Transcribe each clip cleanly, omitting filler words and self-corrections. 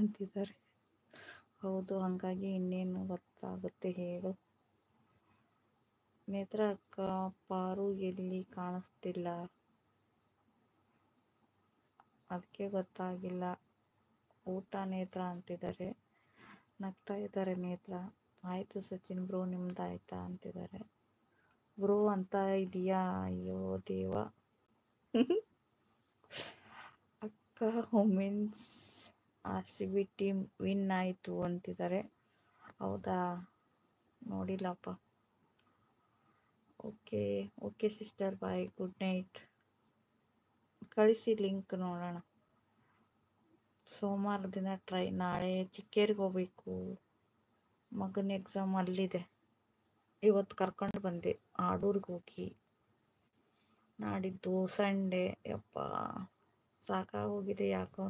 ಅಂತಿದ್ದಾರೆ. ಹೌದು, ಹಾಗಾಗಿ ಇನ್ನೇನು ಗೊತ್ತಾಗುತ್ತೆ ಹೇಳು. ನೇತ್ರ ಅಕ್ಕ, ಪಾರು ಎಲ್ಲಿ ಕಾಣಿಸ್ತಿಲ್ಲ, ಅದಕ್ಕೆ ಗೊತ್ತಾಗಿಲ್ಲ. ಊಟ ನೇತ್ರ ಅಂತಿದ್ದಾರೆ, ನಗ್ತಾ ಇದ್ದಾರೆ ನೇತ್ರ. ಆಯಿತು ಸಚಿನ್ ಬ್ರೋ, ನಿಮ್ದಾಯ್ತಾ ಅಂತಿದ್ದಾರೆ. ಬ್ರೋ ಅಂತ ಇದೆಯಾ? ಅಯ್ಯೋ ದೇವ. ಅಕ್ಕ, ವುಮೆನ್ಸ್ RCB ಟೀಮ್ ವಿನ್ ಆಯಿತು ಅಂತಿದ್ದಾರೆ. ಹೌದಾ, ನೋಡಿಲ್ಲಪ್ಪ. ಓಕೆ ಓಕೆ ಸಿಸ್ಟರ್, ಬಾಯ್, ಗುಡ್ ನೈಟ್. ಕಳಿಸಿ ಲಿಂಕ್ ನೋಡೋಣ. ಸೋಮವಾರ ದಿನ ಟ್ರೈ. ನಾಳೆ ಚಿಕ್ಕೇರಿಗೆ ಹೋಗ್ಬೇಕು, ಮಗನ ಎಕ್ಸಾಮ್ ಅಲ್ಲಿದೆ. ಇವತ್ತು ಕರ್ಕೊಂಡು ಬಂದೆ ಆಡೂರಿಗೆ ಹೋಗಿ. ನಾಡಿದ್ದು ಸಂಡೇ. ಯಪ್ಪ ಸಾಕಾಗೋಗಿದೆ ಯಾಕೋ.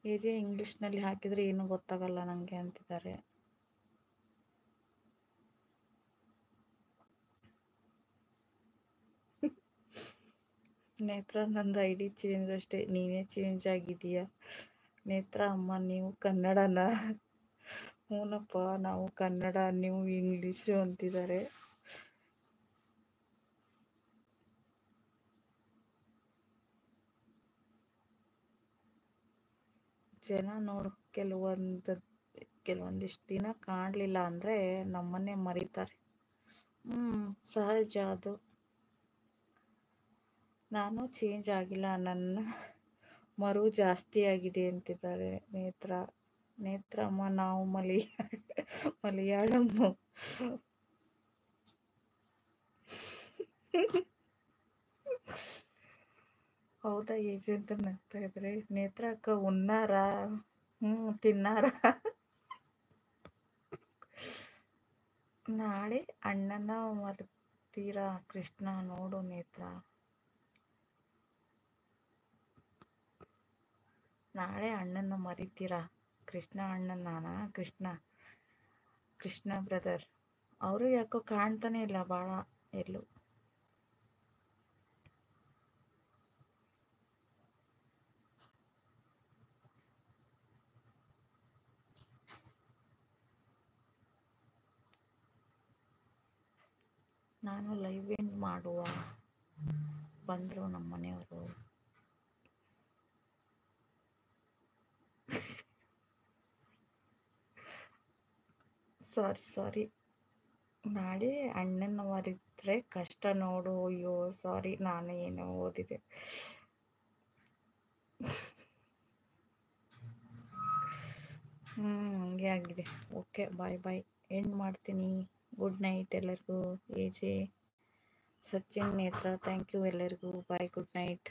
ಏಜೆ ಇಂಗ್ಲೀಷ್ನಲ್ಲಿ ಹಾಕಿದರೆ ಏನೂ ಗೊತ್ತಾಗಲ್ಲ ನನಗೆ ಅಂತಿದ್ದಾರೆ. ನೇತ್ರ, ನಂದು ID ಚೇಂಜ್ ಅಷ್ಟೇ, ನೀನೇ ಚೇಂಜ್ ಆಗಿದೀಯಾ? ನೇತ್ರ ಅಮ್ಮ, ನೀವು ಕನ್ನಡನಾ? ಹ್ಞೂನಪ್ಪ, ನಾವು ಕನ್ನಡ, ನೀವು ಇಂಗ್ಲೀಷು ಅಂತಿದ್ದಾರೆ. ಜನ ನೋಡು, ಕೆಲವೊಂದಿಷ್ಟು ದಿನ ಕಾಣಲಿಲ್ಲ ಅಂದರೆ ನಮ್ಮನ್ನೇ ಮರೀತಾರೆ. ಸಹಜ ಅದು. ನಾನು ಚೇಂಜ್ ಆಗಿಲ್ಲ, ನನ್ನ ಮರು ಜಾಸ್ತಿ ಆಗಿದೆ ಅಂತಿದ್ದಾರೆ ನೇತ್ರಮ್ಮ, ನಾವು ಮಲಯಾಳಂ. ಹೌದಾ ಏಜೆ ಅಂತ ನಗ್ತಾ ಇದ್ರೆ. ನೇತ್ರ ಅಕ್ಕ, ಉಣ್ಣಾರ? ತಿನ್ನಾರ? ನಾಳೆ ಅಣ್ಣನ ಮರ್ತೀರಾ ಕೃಷ್ಣ? ನೋಡು ನೇತ್ರ, ನಾಳೆ ಅಣ್ಣನ ಮರಿತೀರಾ? ಕೃಷ್ಣ ಅಣ್ಣನಾನಾ? ಕೃಷ್ಣ ಬ್ರದರ್. ಅವರು ಯಾಕೋ ಕಾಣ್ತಾನೆ ಇಲ್ಲ ಭಾಳ ಎಲ್ಲೂ. ನಾನು ಲೈವ್ ಎಂಡ್ ಮಾಡುವ ಬಂದರು ನಮ್ಮ ಮನೆಯವರು. ಸಾರಿ, ನಾಳೆ ಅಣ್ಣನ ಮರಿದ್ರೆ ಕಷ್ಟ ನೋಡು. ಅಯ್ಯೋ ಸಾರಿ, ನಾನು ಏನೋ ಓದಿದೆ. ಹಂಗೆ ಆಗಿದೆ. ಓಕೆ, ಬಾಯ್ ಎಂಡ್ ಮಾಡ್ತೀನಿ. ಗುಡ್ ನೈಟ್ ಎಲ್ಲರಿಗೂ. ಏಜೆ, ಸಚಿನ್, ನೇತ್ರ, ಥ್ಯಾಂಕ್ ಯು ಎಲ್ಲರಿಗೂ. ಬಾಯ್, ಗುಡ್ ನೈಟ್.